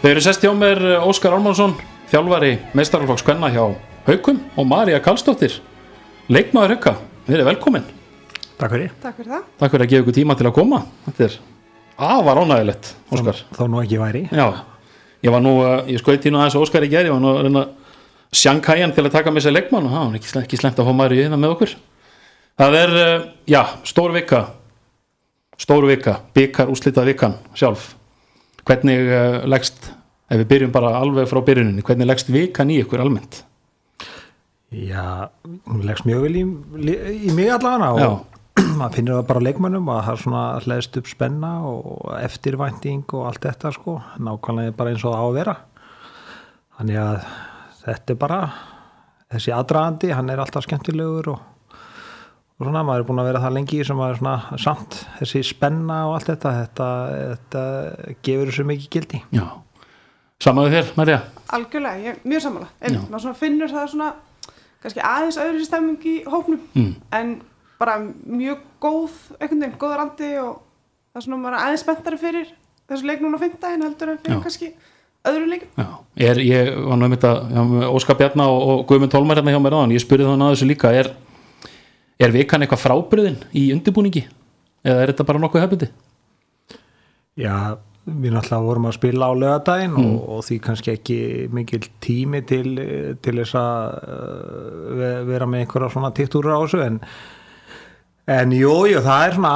Þau eru sest hjá mér Óskar Ármannsson, þjálfari meistaraflokks kvenna hjá Haukum og María Karlsdóttir, leikmaður Hauka. Þið eru velkomin. Takk fyrir. Takk fyrir það. Takk fyrir að gefa ykkur tíma til að koma. Þetta er afar ánægilegt, Óskar. Þá nú ekki væri. Já, ég skaut í nú aðeins Óskar í gær, ég var nú að reyna Sjanghæjan til að taka með sér leikmann og það var ekki slemt að fá Maríu hérna með okkur. Það er, stór vika, bikar úrslita vikan sjálf. Hvernig leggst, ef við byrjum bara alveg frá byrjuninni, hvernig leggst vikan í ykkur almennt? Já, hún leggst mjög vel í mig allavega og maður finnir það bara á leikmönnum að það er svona hlæðst upp spenna og eftirvænting og allt þetta sko, nákvæmlega bara eins og það á að vera. Þannig að þetta er bara, þessi aðdragandi, hann er alltaf skemmtilegur og svona, maður er búin að vera það lengi sem maður er svona samt, þessi spenna og allt þetta gefur þessu mikið gildi. Já, samaðu þér, María? Algjörlega, ég er mjög sammála. Maður svona finnur það svona, kannski aðeins öðru stemming í hópnum, en bara mjög einhvern veginn, góður andi og það er svona maður aðeins spenntari fyrir þessu leik núna á 5. heldur en fyrir kannski öðru leikum. Já, ég var nú um þetta, Óskar Bjarna og Guðmund Hólmar hérna hjá mér áðan, ég spurði þannig að þessu líka, er vikan eitthvað frábrugðin í undirbúningi eða er þetta bara nokkuð hefbundi? Já, við náttúrulega vorum að spila á laugardaginn og því kannski ekki mikil tími til þess að vera með einhverja svona tiktúrar á þessu en jú, það er svona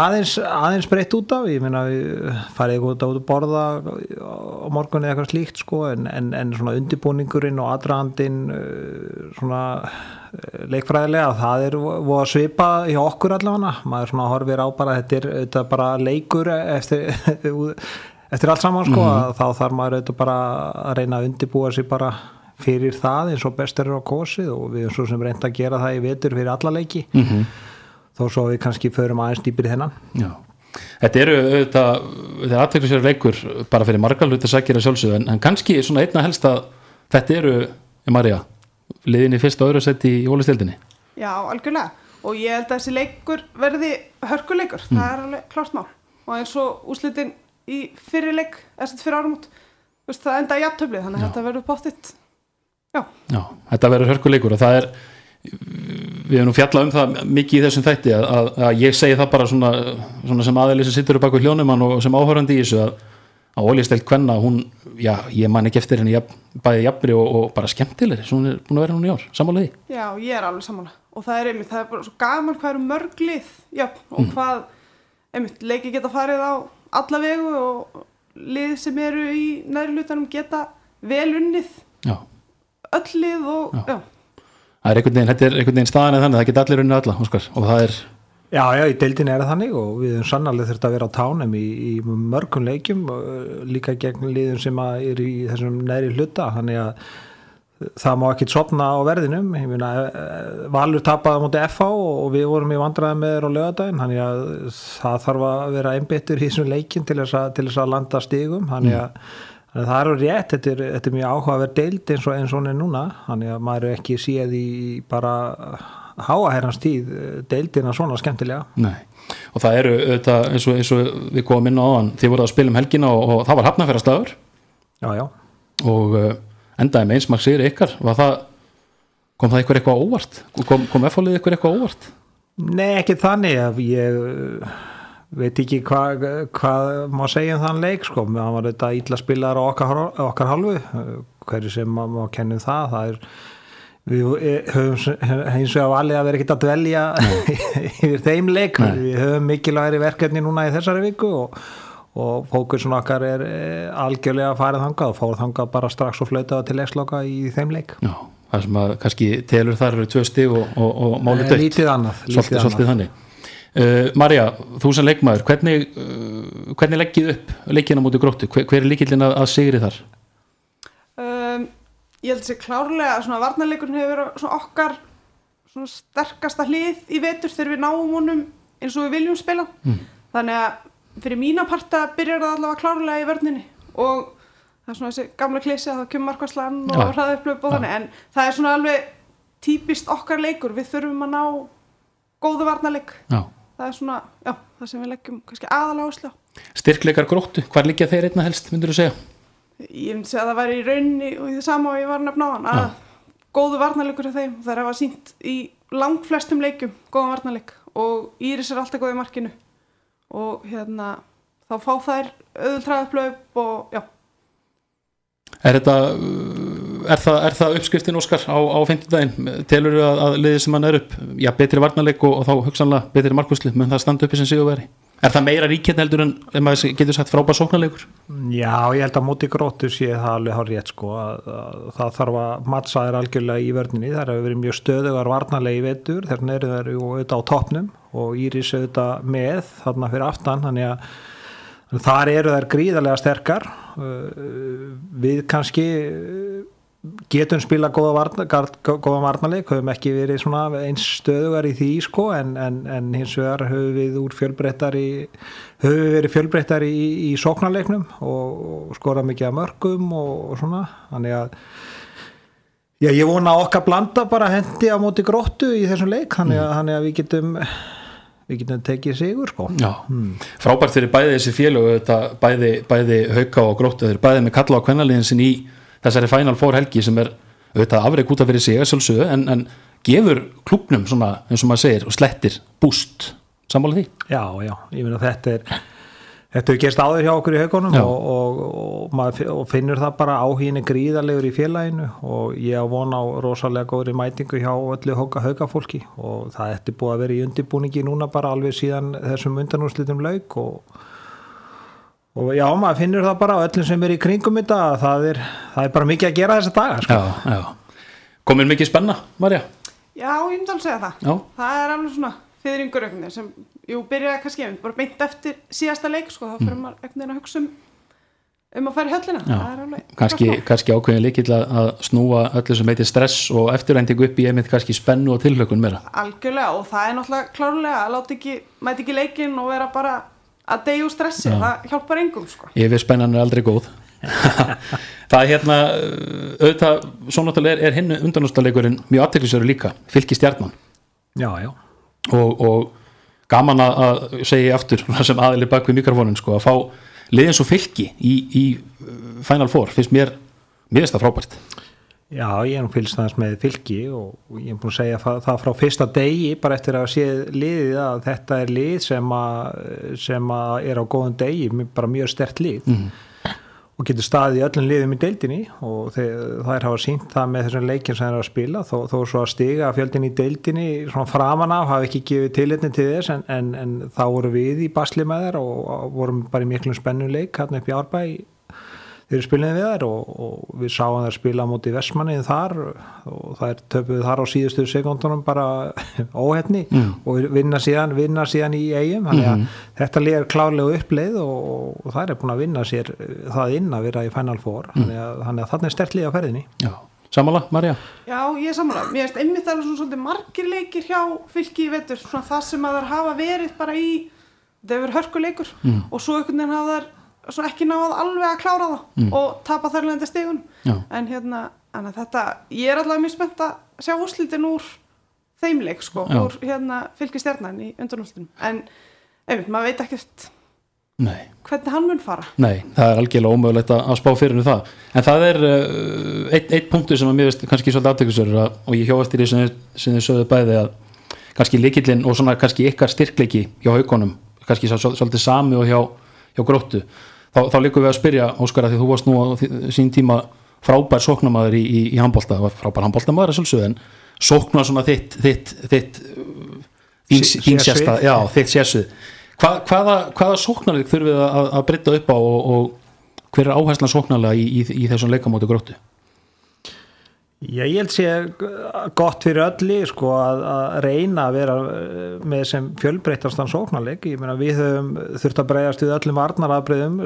aðeins breytt út af, ég meina við farið út að borða á morgun eða eitthvað slíkt sko, en svona undirbúningurinn og aðdragandinn svona leikfræðilega, það er voða svipa hjá okkur allavega, maður svona horfir á bara, þetta er bara leikur eftir allt saman sko, þá þarf maður auðvitað bara að reyna að undirbúa sig bara fyrir það eins og best er á kosið og við erum svo sem reynt að gera það í vetur fyrir alla leiki þó svo við kannski förum aðeins dýpir í þennan. Já, þetta er athyglisverður leikur bara fyrir marga hluti sakir að sjálfsögðu en kannski svona einna helst að þetta eru, María, liðin í fyrsta og öðru seti í Ólistildinni. Já, algjörlega og ég held að þessi leikur verði hörkuleikur, það er alveg klart mál og eins og úrslitin í fyrri leik, fyrir áramót, það enda jafntöflið, þannig að þetta verður pottitt. Já, þetta verður hörkuleikur og það er við hefum nú fjallað það mikið í þessum þætti að ég segi það bara svona sem aðeili sem sittur upp bak við hljónumann og sem áhörandi í þessu að Ólisteild kvenna, hún, ég man ekki eftir henni bæði jafnri og bara skemmtilegri sem hún er búin að vera núna í ár, sammála því? Já, ég er alveg sammála og það er bara svo gaman hvað eru mörg lið, og hvað leiki geta farið á alla vegu og lið sem eru í neðri hlutanum geta vel unnið öll lið og Það er einhvern veginn staðan eða þannig, það geta allir unnið alla, Óskar, og það er... Já, í deildinni er það þannig og við höfum sannarlega þurft að vera á tánum í mörgum leikjum, líka gegn liðum sem er í þessum neðri hluta, þannig að það má ekki sofna á verðinum, ég meina, Valur tapaði á móti FH og við vorum í vandræði með þeir á laugardaginn, þannig að það þarf að vera einbeittur í þessum leikin til þess að landa stigum, þannig að það er rétt, þetta er mjög áhugaverð deild eins og hún er núna, þannig að maður er ekki séð í bara háaherrans tíð deildina svona skemmtilega. Nei, og það eru auðvitað eins og við komum inn á áðan, þið voruð að spila helgina og það var Hafnarfjarðarstaður. Já. Og endaði með einsmark sigri ykkar, kom það eitthvað óvart? Kom F-fólið eitthvað óvart? Nei, ekki þannig að ég veit ekki hvað má segja þann leik sko, hann var þetta illa spilaðar á okkar hálfu, hverju sem má kennum það er við höfum hins vegar valið að vera ekkert að dvelja yfir þeim leik, við höfum mikilvægri verkefni núna í þessari viku og fókusun okkar er algjörlega að fara þangað og fór þangað bara strax og flautaða til leiksloka í þeim leik. Já, það sem að kannski telur þar eru 2 stig og málið dött. Lítið annað. Svolítið þannig. María, þú sem leikmaður, hvernig leggið upp leikina móti Gróttu? Hver er lykillinn að sigri þar? Ég held sér klárlega að varnarleikurinn hefur verið svona okkar svona sterkasta hlið í vetur þegar við náum honum eins og við viljum spila. Þannig að fyrir mína parta byrjar það allavega klárlega í vörninni og það er svona þessi gamla klísi að það kemur markvarslan og hraðupphlaup og þannig, en það er svona alveg típist okkar leikur, við þurfum að ná góðu varnarleik. Það er svona, það sem við leggjum kannski aðalega áherslu á. Styrkleikar Gróttu, hvar liggja þeir einna helst, myndirðu segja? ég myndi segja að það væri í rauninni og í það sama og ég var að nefna á hann að góðu varnarleikur af þeim, þær hafa sýnt í langflestum leikjum góðan varnarleik og Íris alltaf góð í markinu og þá fá þær auðvitað og já. Er það uppskriftin Óskar á fimmtudaginn? Telurðu að liðið sem hann upp betri varnarleik og þá hugsanlega betri markværslu, mun það standa uppi sem sigurvegari? Er það meira ríkjandi heldur en maður getur sagt frábær sóknarleikur? Já, ég held að móti Gróttu sé það alveg hár rétt sko að það þarf að mattsa þær algjörlega í vörninni, þær hefur verið mjög stöðugar varnarlegi í vetur, þær eru þær auðvitað á toppnum og Íris auðvitað með þarna fyrir aftan, þannig að þar eru þær gríðarlega sterkar. Við kannski getum spila góða varnarleik, höfum ekki verið svona eins stöðugar í því sko en hins vegar höfum við verið fjölbreyttari í sóknarleiknum og skorað mikið af mörkum og svona, þannig að ég vona að okkar blanda bara hendi á móti Gróttu í þessum leik, þannig að við getum tekið sigur sko. Já, frábært fyrir bæði þessi félög, bæði Hauka og Gróttu, þeir bæði með kalla á kvennaliðin sin í þessari Final Four helgi sem afrek út af fyrir sig sjálfsögðu, en gefur klúbnum svona, eins og maður segir, og slettir búst, sammála því? Já, ég meina þetta hefur gerst áður hjá okkur í Haukunum og finnur það bara áhugin gríðarlegur í félaginu og ég á vona á rosalega góðri mætingu hjá öllu Haukafólki og það eftir búið að vera í undirbúningi núna bara alveg síðan þessum undanúrslitum lauk og já, maður finnur það bara á öllum sem í kringum þetta, það er bara mikið að gera þessa daga sko. Já. Komir mikið spenna, Marja? Já, ég myndi alveg segja það. Já. Það er alveg svona fiðringur einhvern veginn sem, byrjaði kannski bara beint eftir síðasta leik sko, þá fyrir maður einhvern veginn að hugsa um að fara í höllina. Það er alveg kannski ákveðin líkill að snúa öllu sem heitir stress og eftirvæntingu upp í einmitt kannski spennu og tilhlökkun meira. Algjörlega, og það er náttúrulega klárlega að mæta ekki leikinn og vera bara að deyja úr stressi, það hjálpar engum sko. Yfirspennan er aldrei góð. Það er auðvitað, svo náttúrulega er hinn undanúrslitaleikurinn mjög athyglisverður líka, Fylki Stjarnan. Já. Og gaman að segja aftur sem aðili bak við mikrofónin sko, að fá liðin svo Fylki í Final Four, finnst mér það frábært. Já, ég er fylgst aðeins með Fylki og ég er búin að segja það frá fyrsta degi bara eftir að sé liðið að þetta er lið sem er á góðum degi, bara mjög sterkt lið og getur staðið í öllum liðum í deildinni og þær hafa sýnt það með þessum leikjum sem þeir hafa að spila þó svo að stiga fjöldin í deildinni svona framan af hafa ekki gefið tilefni til þess en þá voru við í basli með þær og vorum bara í miklum spennuleik hérna upp í Árbæ þeir spiluðu við þær og við sáum þær spila á móti Vestmanni þar og þær töpuðu þar á síðustu sekúndunum bara óheppni og vinna síðan í Eyjum þannig að þetta lið er klárlega uppleið og þær er búin að vinna sér það inn að vera í Final Four þannig að þarna er sterkt lið á ferðinni. Já, sammála, Marja? Já, ég er sammála. Mér finnst einmitt það svolítið margir leikir hjá Fylki í vetur, svona það sem að þær hafa verið bara í, það hefur hörkuleikur og svo einhvern veginn hafa þær svona ekki náð alveg að klára það og tapa þærlendi stigun en en þetta, ég er allavega mjög spennt að sjá úrslitin úr þeim leik sko, úr Fylki Stjarnan í undanúrslitunum en einmitt, maður veit ekkert hvernig hann mun fara. Nei, það er algjörlega ómögulegt að spá fyrir það en það er einn punktur sem að mér veist kannski svolítið athyglisverður og ég hjá eftir því sem þið sögðu bæði að kannski lykillinn og svona kannski ykkar styrkleiki hjá Haukunum, kannski svolítið sami og hjá Gróttu þá líkum við að spyrja, Óskar, að því þú varst nú á sín tíma frábær sóknarmaður í handbolta, frábær handboltamaður að sjálfsögðu, en sóknar svona þitt þín sérsta, já, þitt sérsvið. Hvaða sóknarleik þurfum við að breyta upp á og hver er áherslan sóknarlega í þessum leikamóti Gróttu? Já, ég held sé gott fyrir öllu sko að reyna að vera með sem fjölbreyttastan sóknarleik. Ég meina við höfum þurft að bregðast við öllum varnarafbrigðum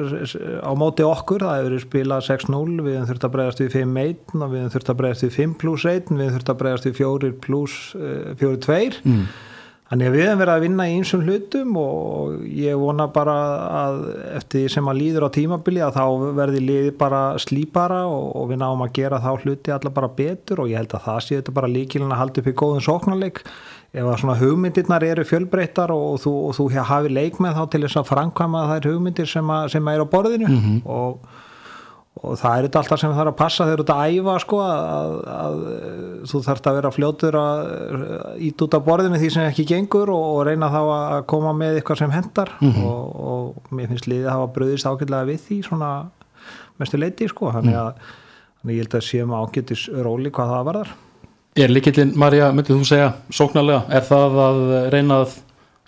á móti okkur, það hefur verið spilað 6-0, við höfum þurft að bregðast við 5-1 og við höfum þurft að bregðast við 5+1, við höfum þurft að bregðast við 4+4-2. Þannig að við höfum verið að vinna í ýmsum hlutum og ég vona bara að eftir sem að líður á tímabili að þá verði liðið bara slípara og við náum að gera þá hluti alla bara betur og ég held að það sé þetta bara lykilinn að halda upp í góðum sóknarleik. Ef að svona hugmyndirnar eru fjölbreyttar og þú hafi leikmenn þá til þess að framkvæma þær hugmyndir sem eru á borðinu og það er þetta alltaf sem þarf að passa þegar þú ert að æfa sko, að þú þarft að vera fljótur að ýta út af borðinu því sem ekki gengur og reyna þá að koma með eitthvað sem hendar og mér finnst liðið að hafa bröðist ágætlega við því svona mestu leyti sko, þannig ég held að séum ágætis róli hvað það varðar. Lykillinn, María, myndið þú segja sóknarlega, er það að reyna að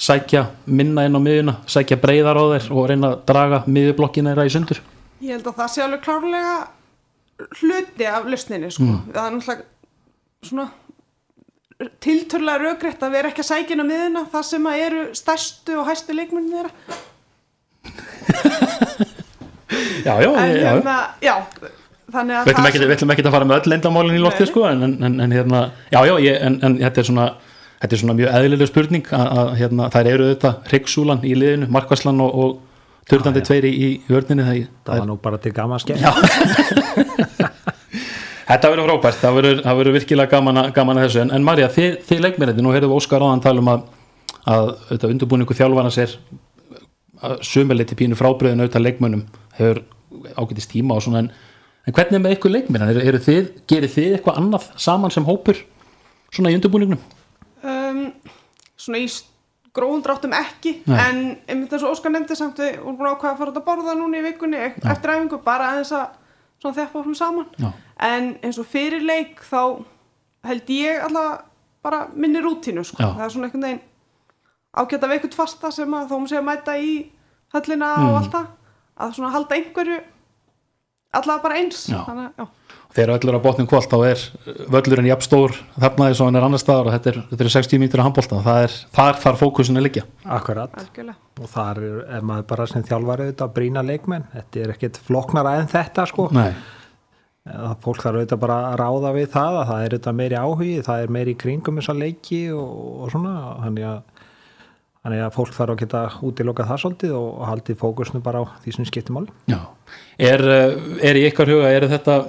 sækja minna inn á miðjuna, sækja breiðar á þeir og reyna að draga miðjublokkina þeirra í sundur? Ég held að það sé alveg klárlega hluti af lausninni sko. Það er náttúrulega svona tiltölulega rökrétt að vera ekki að sækja inn á miðjuna það sem að eru stærstu og hæstu leikmennin þeirra. Já, þannig að við ætlum ekki að fara með öll leyndarmálin í lofti sko, en hérna, en þetta er svona mjög eðlileg spurning að hérna, þær eru auðvitað hryggsúlan í liðinu, markvarslan og turtandi tveir í vörninni. Það var nú bara til gaman skemmt. Þetta verður frábært, það verður virkilega gaman að þessu, en María, þið leikmennirnir, nú heyrðum við Óskar áðan tala um að undirbúningu þjálfarans er sömuleyti pínu frábröðin auðvitað leikmönnum, hefur ágætist tíma og svona, en hvernig er með ykkur leikmenn? Gerir þið eitthvað annað saman sem hópur svona í undirbúningnum? Svona í grófum dráttum ekki. Nei. En einmitt eins og Óskar nefndi samt við vorum búin að ákveða að fara út að borða núna í vikunni eftir æfingu, bara aðeins að svona þjappa okkur saman. Já. En eins og fyrir leik þá held ég alltaf bara minni rútínu sko. Það er svona einhvern veginn ágætt að veikut fasta sem að þó sé að mæta í höllina og allt það, að svona halda einhverju allavega bara eins. Þannig, þegar öllur á botnum kvöld þá er völlurinn jafn stór þarna eins og hann er annar staðar og þetta er 60 mínútur að handbolta, þar þarf fókusin að liggja. Akkurat. Algjörlega. Og þar er maður bara sem þjálfari auðvitað að brýna leikmenn, þetta er ekkert flóknara en þetta sko. Nei. Fólk þarf auðvitað bara að ráða við það að það er auðvitað meiri áhugi, það er meiri í kringum þessa leiki og svona, þannig að fólk þarf að geta útiloka það svolítið og haldið fókusinu bara á því sem skiptir máli. Já. Er í ykkar huga, eru þetta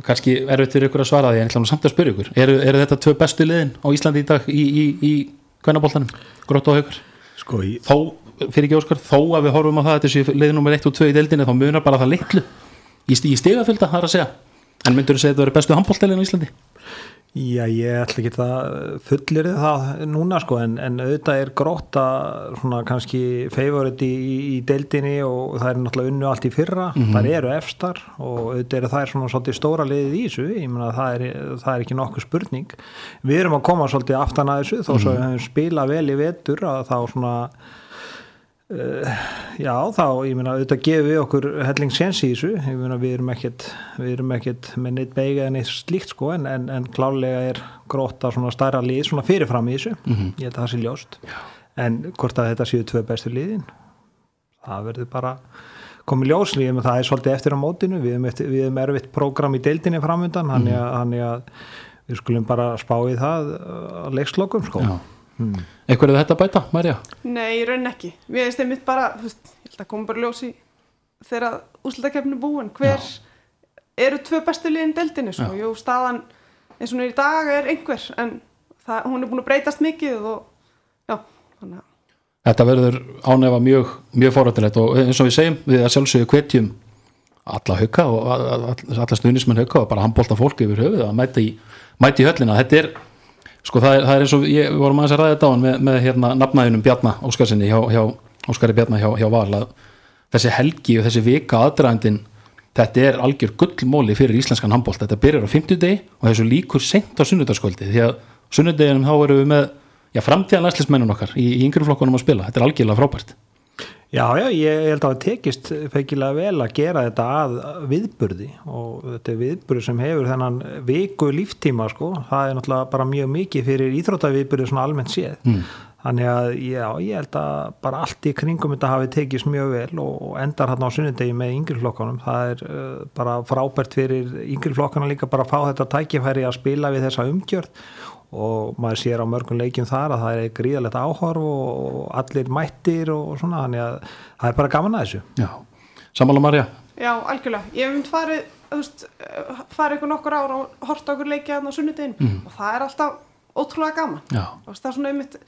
kannski erfitt fyrir ykkur að svara því en ég ætla nú samt að spyrja ykkur, eru þetta tvö bestu liðin á Íslandi í dag í kvennaboltanum, Grótta og Haukar? Sko þó, fyrir ekki Óskar, þó að við horfum á það, þetta sé liðin nummer 1 og 2 í deildinni, þá munar bara það litlu í stigafjölda, það er að segja, en myndur þú segja að þetta verið bestu handboltaliðin á Íslandi? Já, ég ætla ekki að fullyrði það núna sko, en auðvitað er Grótta svona kannski favorite í deildinni og það er náttúrulega unnu allt í fyrra, þær eru efstar og auðvitað eru þær svona svolítið stóra liðið í þessu, ég meina það er ekki nokkuð spurning. Við erum að koma svolítið aftan að þessu, þó svo við höfum spilað vel í vetur að þá svona þá, ég meina, auðvitað gefum við okkur hellingsens í þessu, ég meina, við erum ekkert með neitt beigað en eitt slíkt sko, en klálega er Grótta svona stærra lið, svona fyrirfram í þessu, ég held að það sé ljóst, en hvort að þetta séu tvö bestu liðin, það verður bara komið ljósli, en það er svolítið eftir á mótinu, við erum erfitt prógram í deildinni framundan, þannig að við skulum bara spá í það að leikslokum sko. Eitthvað er þetta bæta, María? Nei, í raun ekki. Við veist einmitt bara, ég held að koma bara ljósi þegar úrslitakeppnin búin. Hver eru tvö bestu liðin deildinni? Sko? Jú, staðan eins og hún er í dag er einhver, en hún er búin að breytast mikið og þannig að. Þetta verður ánefa mjög forrættilegt og eins og við segjum, við að sjálfsögðu hvetjum alla Hauka og alla stuðningsmenn Hauka og bara handbolta fólk yfir höfuð að mæti í höllina. Þetta er sko það er eins og við vorum aðeins að ræða þetta á hann með hérna nafnaðinum Bjarna Óskarsinni hjá Óskari Bjarna hjá Val að þessi helgi og þessi vika aðdragandinn, þetta er algjör gullmóli fyrir íslenskan handbolt. Þetta byrjar á 50 og þessu líkur seint á sunnudagskvöldi því að sunnudeginum þá erum við með framtíðan landsliðsmennun okkar í yngri flokkunum að spila. Þetta er algjörlega frábært. Já, ég held að það tekist feikilega vel að gera þetta að viðburði og þetta er viðburði sem hefur þennan viku líftíma sko, það er náttúrulega bara mjög mikið fyrir íþróttaviðburði svona almennt séð. Þannig að ég held að bara allt í kringum þetta hafi tekist mjög vel og endar hérna á sunnudegi með yngri flokkunum. Það er bara frábært fyrir yngri flokkuna líka bara að fá þetta tækifæri að spila við þessa umgjörð og maður sér á mörgum leikjum þar að það er gríðalegt áhorf og allir mættir og svona, þannig að það er bara gaman að þessu. Já, sammála María? Já, algjörlega. Ég hef farið ykkur nokkur ár og horta okkur leikja á sunnudegin og það er alltaf ótrúlega gaman. Já. Og það er svona einmitt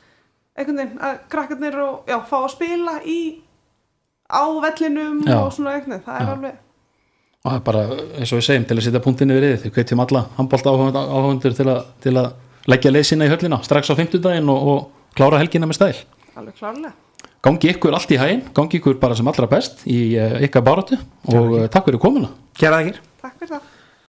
einhvern veginn að krakkarnir fá að spila á vellinum og svona einhvern veginn, það er alveg. og það er bara eins og við segjum til að setja punktinu við þið hvetjum alla handbolta áhundur til að leggja leið sína í höllina strax á 50-daginn og klára helgina með stæl. Alveg klárlega. Gangi ykkur allt í haginn, gangi ykkur bara sem allra best í ykkar baráttu og takk fyrir komuna. Kæra þakkir. Takk fyrir það.